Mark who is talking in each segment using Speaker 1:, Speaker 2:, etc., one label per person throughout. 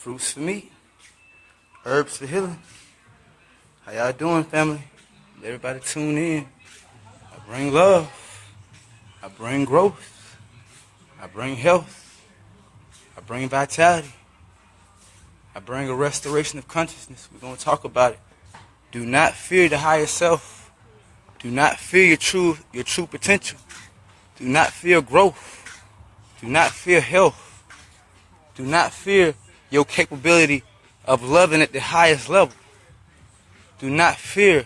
Speaker 1: Fruits for meat, herbs for healing. How y'all doing, family? Everybody tune in. I bring love. I bring growth. I bring health. I bring vitality. I bring a restoration of consciousness. We're going to talk about it. Do not fear the higher self. Do not fear your true potential. Do not fear growth. Do not fear health. Do not fear your capability of loving at the highest level. Do not fear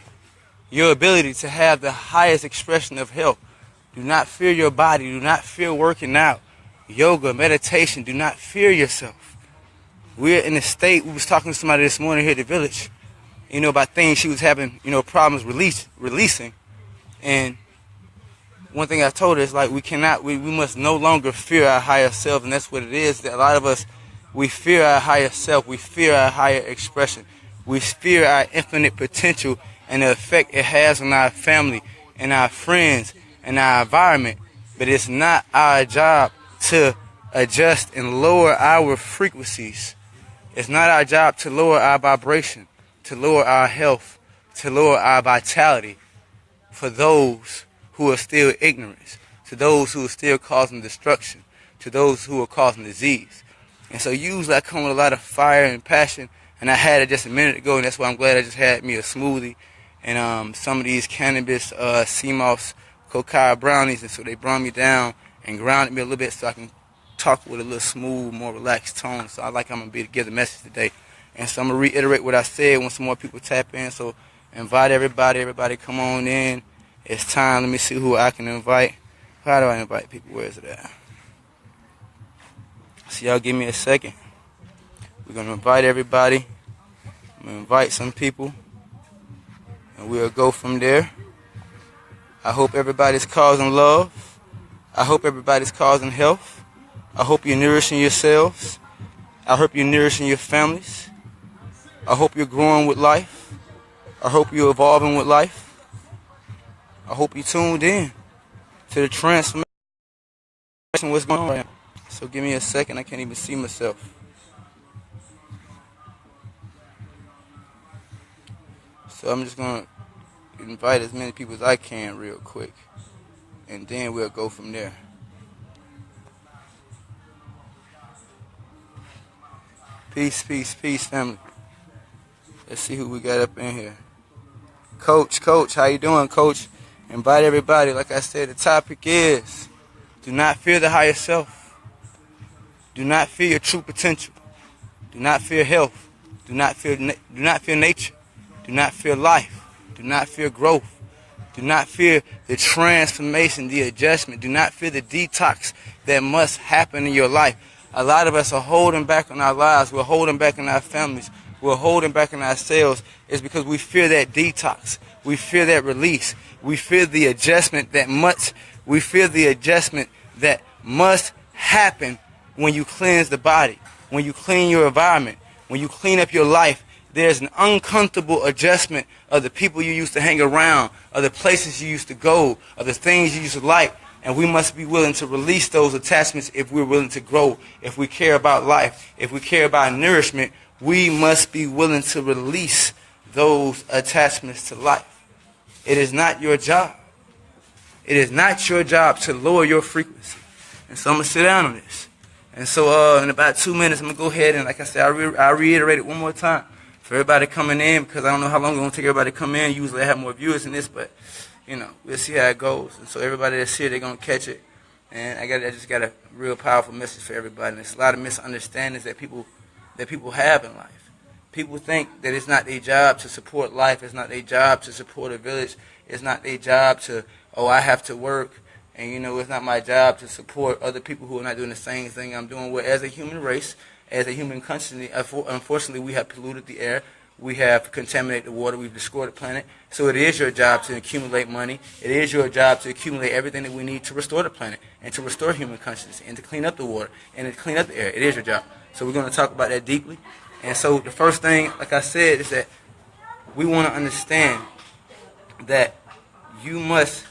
Speaker 1: your ability to have the highest expression of health. Do not fear your body. Do not fear working out, yoga, meditation. Do not fear yourself. We're in a state, we was talking to somebody this morning here at the village, about things she was having, problems releasing. And one thing I told her is like, we must no longer fear our higher self. And that's what it is, that a lot of us, we fear our higher self. We fear our higher expression. We fear our infinite potential and the effect it has on our family and our friends and our environment. But it's not our job to adjust and lower our frequencies. It's not our job to lower our vibration, to lower our health, to lower our vitality for those who are still ignorant, to those who are still causing destruction, to those who are causing disease. And so usually I come with a lot of fire and passion, and I had it just a minute ago, and that's why I'm glad I just had me a smoothie and some of these cannabis sea moss cacao brownies. And so they brought me down and grounded me a little bit so I can talk with a little smooth, more relaxed tone. So I'm going to give the message today. And so I'm going to reiterate what I said when some more people tap in. So invite everybody come on in. It's time. Let me see who I can invite. How do I invite people? Where is it at? So y'all give me a second. We're going to invite everybody. I'm going to invite some people. And we'll go from there. I hope everybody's causing love. I hope everybody's causing health. I hope you're nourishing yourselves. I hope you're nourishing your families. I hope you're growing with life. I hope you're evolving with life. I hope you tuned in to the transformation. What's going on right now? So give me a second. I can't even see myself. So I'm just going to invite as many people as I can real quick. And then we'll go from there. Peace, family. Let's see who we got up in here. Coach, how you doing, Coach? Invite everybody. Like I said, the topic is, do not fear the higher self. Do not fear your true potential. Do not fear health. Do not fear nature. Do not fear life. Do not fear growth. Do not fear the transformation, the adjustment. Do not fear the detox that must happen in your life. A lot of us are holding back on our lives. We're holding back on our families. We're holding back on ourselves. It's because we fear that detox. We fear that release. We fear the adjustment that must happen when you cleanse the body, when you clean your environment, when you clean up your life. There's an uncomfortable adjustment of the people you used to hang around, of the places you used to go, of the things you used to like. And we must be willing to release those attachments if we're willing to grow. If we care about life, if we care about nourishment, we must be willing to release those attachments to life. It is not your job. It is not your job to lower your frequency. And so I'm going to sit down on this. And so in about 2 minutes, I'm going to go ahead and, like I said, I'll reiterate it one more time for everybody coming in, because I don't know how long it's going to take everybody to come in. Usually I have more viewers than this, but, we'll see how it goes. And so everybody that's here, they're going to catch it. And I just got a real powerful message for everybody. And there's a lot of misunderstandings that people have in life. People think that it's not their job to support life. It's not their job to support a village. It's not their job to, I have to work. And, it's not my job to support other people who are not doing the same thing I'm doing. Well, as a human race, as a human consciousness, unfortunately, we have polluted the air. We have contaminated the water. We've destroyed the planet. So it is your job to accumulate money. It is your job to accumulate everything that we need to restore the planet and to restore human consciousness and to clean up the water and to clean up the air. It is your job. So we're going to talk about that deeply. And so the first thing, like I said, is that we want to understand that you must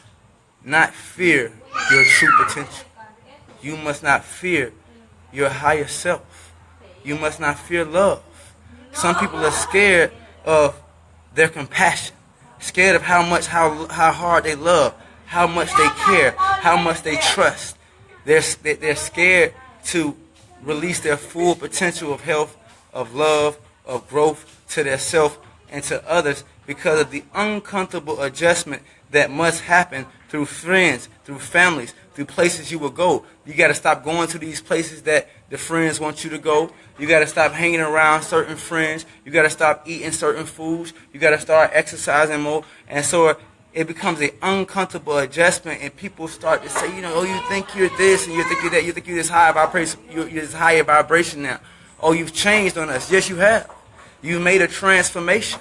Speaker 1: not fear your true potential. You must not fear your higher self. you must not fear love. Some people are scared of their compassion, scared of how hard they love, how much they care, how much they trust. They're scared to release their full potential of health, of love, of growth to their self and to others because of the uncomfortable adjustment that must happen through friends, through families, through places you will go. You got to stop going to these places that the friends want you to go. You got to stop hanging around certain friends. You got to stop eating certain foods. You got to start exercising more. And so it becomes an uncomfortable adjustment, and people start to say, oh, you think you're this, and you think you're that, you think you're this high vibration, you're this higher vibration now. Oh, you've changed on us. Yes, you have. You made a transformation.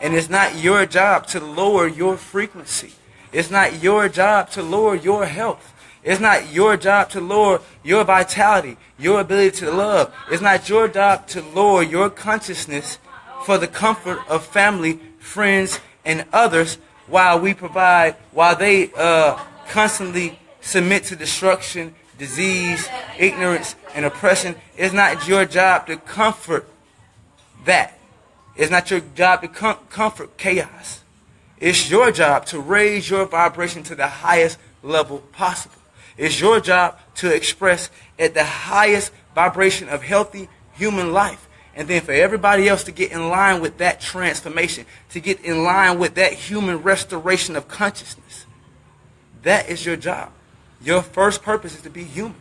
Speaker 1: And it's not your job to lower your frequency. It's not your job to lower your health. It's not your job to lower your vitality, your ability to love. It's not your job to lower your consciousness for the comfort of family, friends, and others while they constantly submit to destruction, disease, ignorance, and oppression. It's not your job to comfort that. It's not your job to comfort chaos. It's your job to raise your vibration to the highest level possible. It's your job to express at the highest vibration of healthy human life. And then for everybody else to get in line with that transformation, to get in line with that human restoration of consciousness. That is your job. Your first purpose is to be human.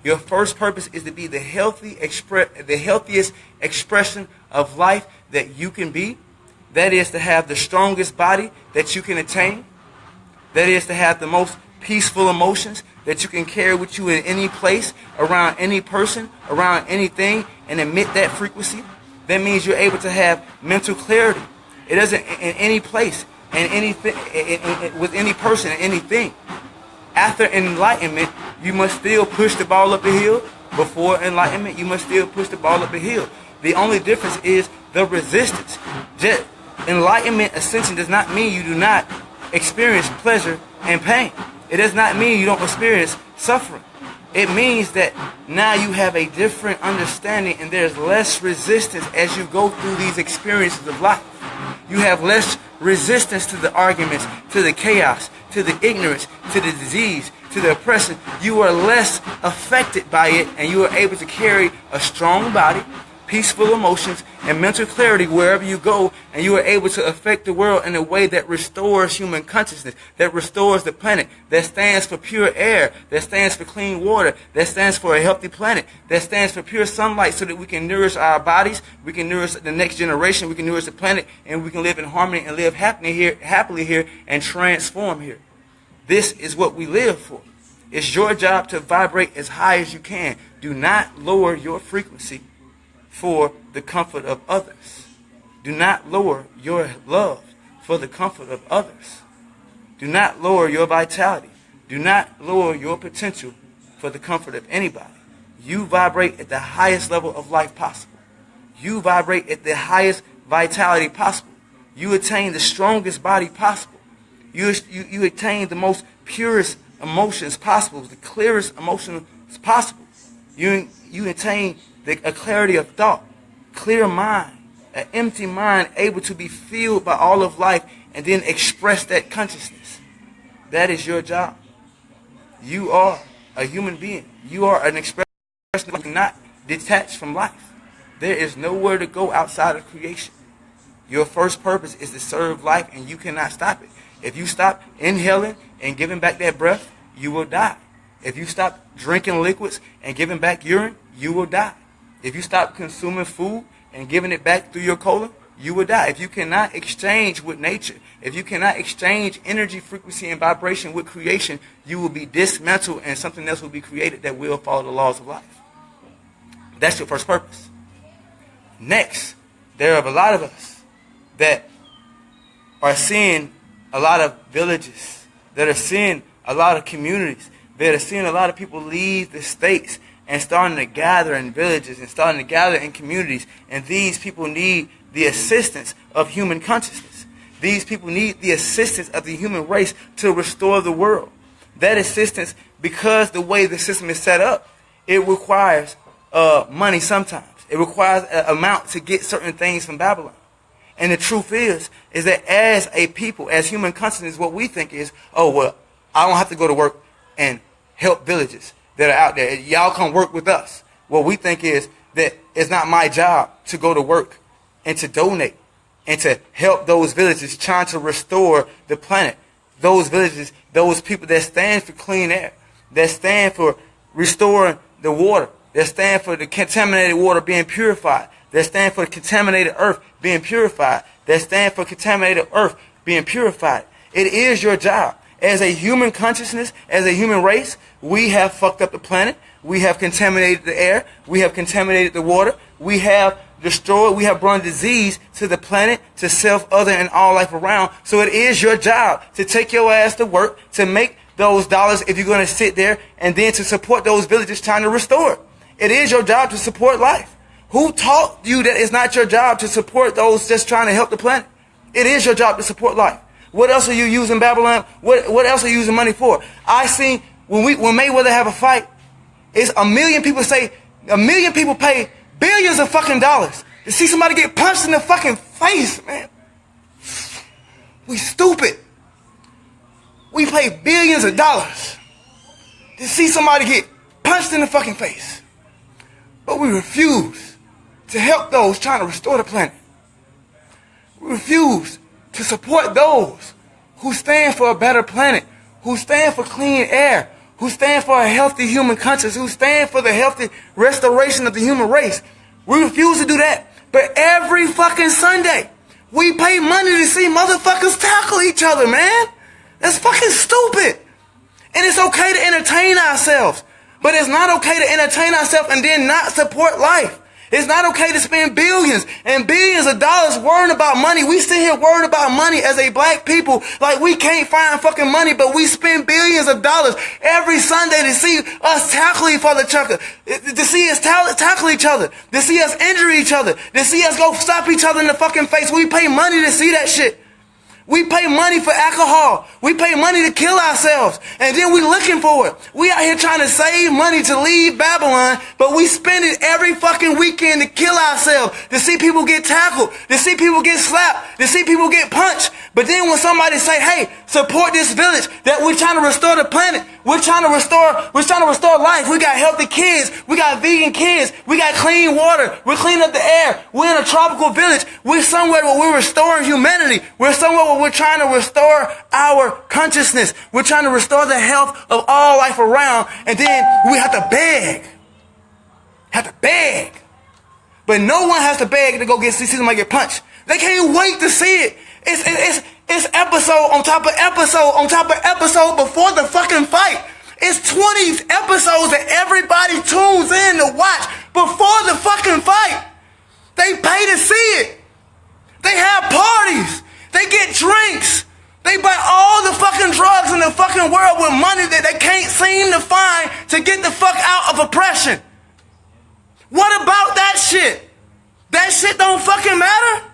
Speaker 1: Your first purpose is to be the healthiest expression of life that you can be. That is to have the strongest body that you can attain. That is to have the most peaceful emotions that you can carry with you in any place, around any person, around anything, and emit that frequency. That means you're able to have mental clarity. It doesn't in any place, in anything, with any person, and anything. After enlightenment, you must still push the ball up the hill. Before enlightenment, you must still push the ball up the hill. The only difference is the resistance. Enlightenment ascension does not mean you do not experience pleasure and pain. It does not mean you don't experience suffering. It means that now you have a different understanding and there's less resistance as you go through these experiences of life. You have less resistance to the arguments, to the chaos, to the ignorance, to the disease, to the oppression. You are less affected by it, and you are able to carry a strong body, peaceful emotions, and mental clarity wherever you go, and you are able to affect the world in a way that restores human consciousness, that restores the planet, that stands for pure air, that stands for clean water, that stands for a healthy planet, that stands for pure sunlight so that we can nourish our bodies, we can nourish the next generation, we can nourish the planet, and we can live in harmony and live happily here and transform here. This is what we live for. It's your job to vibrate as high as you can. Do not lower your frequency for the comfort of others. Do not lower your love for the comfort of others. Do not lower your vitality. Do not lower your potential for the comfort of anybody. You vibrate at the highest level of life possible. You vibrate at the highest vitality possible. You attain the strongest body possible. You attain the most purest emotions possible, the clearest emotions possible. You attain a clarity of thought, clear mind, an empty mind able to be filled by all of life and then express that consciousness. That is your job. You are a human being. You are an expression not detached from life. There is nowhere to go outside of creation. Your first purpose is to serve life, and you cannot stop it. If you stop inhaling and giving back that breath, you will die. If you stop drinking liquids and giving back urine, you will die. If you stop consuming food and giving it back through your colon, you will die. If you cannot exchange with nature, if you cannot exchange energy, frequency, and vibration with creation, you will be dismantled and something else will be created that will follow the laws of life. That's your first purpose. Next, there are a lot of us that are seeing a lot of villages, that are seeing a lot of communities, that are seeing a lot of people leave the states and starting to gather in villages and starting to gather in communities. And these people need the assistance of human consciousness. These people need the assistance of the human race to restore the world. That assistance, because the way the system is set up, it requires money sometimes. It requires an amount to get certain things from Babylon. And the truth is that as a people, as human consciousness, what we think is, oh, well, I don't have to go to work and help villages that are out there. Y'all come work with us. What we think is that it's not my job to go to work and to donate and to help those villages trying to restore the planet. Those villages, those people that stand for clean air, that stand for restoring the water, that stand for the contaminated water being purified, that stand for the contaminated earth being purified, that stand for contaminated earth being purified. It is your job. As a human consciousness, as a human race, we have fucked up the planet. We have contaminated the air. We have contaminated the water. We have destroyed, we have brought disease to the planet, to self, other, and all life around. So it is your job to take your ass to work, to make those dollars if you're going to sit there, and then to support those villages trying to restore it. It is your job to support life. Who taught you that it's not your job to support those just trying to help the planet? It is your job to support life. What else are you using Babylon? What else are you using money for? I seen when Mayweather have a fight, it's 1 million people say, 1 million people pay billions of fucking dollars to see somebody get punched in the fucking face, man. We stupid. We pay billions of dollars to see somebody get punched in the fucking face. But we refuse to help those trying to restore the planet. We refuse to support those who stand for a better planet, who stand for clean air, who stand for a healthy human conscience, who stand for the healthy restoration of the human race. We refuse to do that. But every fucking Sunday, we pay money to see motherfuckers tackle each other, man. That's fucking stupid. And it's okay to entertain ourselves. But it's not okay to entertain ourselves and then not support life. It's not okay to spend billions and billions of dollars worrying about money. We sit here worried about money as a black people like we can't find fucking money, but we spend billions of dollars every Sunday to see us tackle each other, to see us tackle each other, to see us injure each other, to see us go slap each other in the fucking face. We pay money to see that shit. We pay money for alcohol. We pay money to kill ourselves. And then we looking for it. We out here trying to save money to leave Babylon, but we spend it every fucking weekend to kill ourselves, to see people get tackled, to see people get slapped, to see people get punched. But then when somebody say, hey, support this village, that we're trying to restore the planet, we're trying to restore life. We got healthy kids. We got vegan kids. We got clean water. We're cleaning up the air. We're in a tropical village. We're somewhere where we're restoring humanity. We're somewhere where we're trying to restore our consciousness. We're trying to restore the health of all life around. And then we have to beg. But no one has to beg to go see somebody get punched. They can't wait to see it. It's episode on top of episode on top of episode before the fucking fight. It's 20 episodes that everybody tunes in to watch before the fucking fight. They pay to see it. They have parties. They get drinks. They buy all the fucking drugs in the fucking world with money that they can't seem to find to get the fuck out of oppression. What about that shit? That shit don't fucking matter?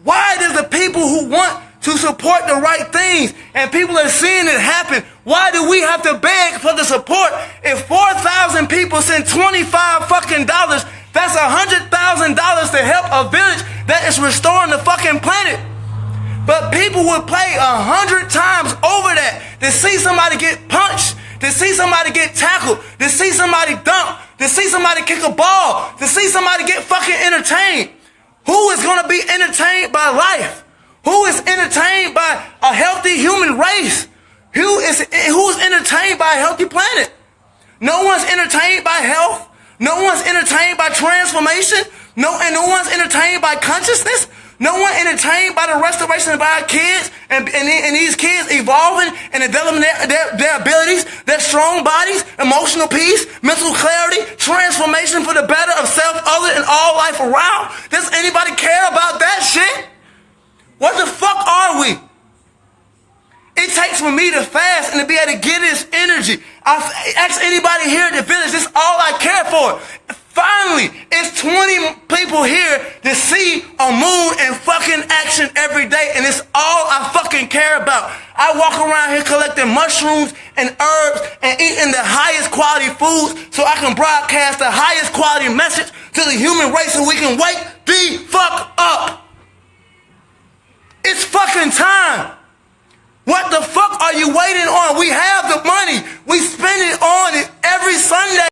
Speaker 1: Why does the people who want to support the right things and people are seeing it happen, why do we have to beg for the support? If 4,000 people send $25 fucking dollars, that's $100,000 to help a village that is restoring the fucking planet. But people would pay 100 times over that to see somebody get punched, to see somebody get tackled, to see somebody dunk, to see somebody kick a ball, to see somebody get fucking entertained. Who is going to be entertained by life? Who is entertained by a healthy human race? Who's entertained by a healthy planet? No one's entertained by health. No one's entertained by transformation. No one's entertained by consciousness. No one entertained by the restoration of our kids and these kids evolving and developing their abilities, their strong bodies, emotional peace, mental clarity, transformation for the better of self, other, and all life around. Does anybody care about that shit? What the fuck are we? It takes for me to fast and to be able to get this energy. I ask anybody here at the village, this is all I care for. Finally, it's 20 people here to see Amun in fucking action every day, and it's all I fucking care about. I walk around here collecting mushrooms and herbs and eating the highest quality foods so I can broadcast the highest quality message to the human race so we can wake the fuck up. It's fucking time. What the fuck are you waiting on?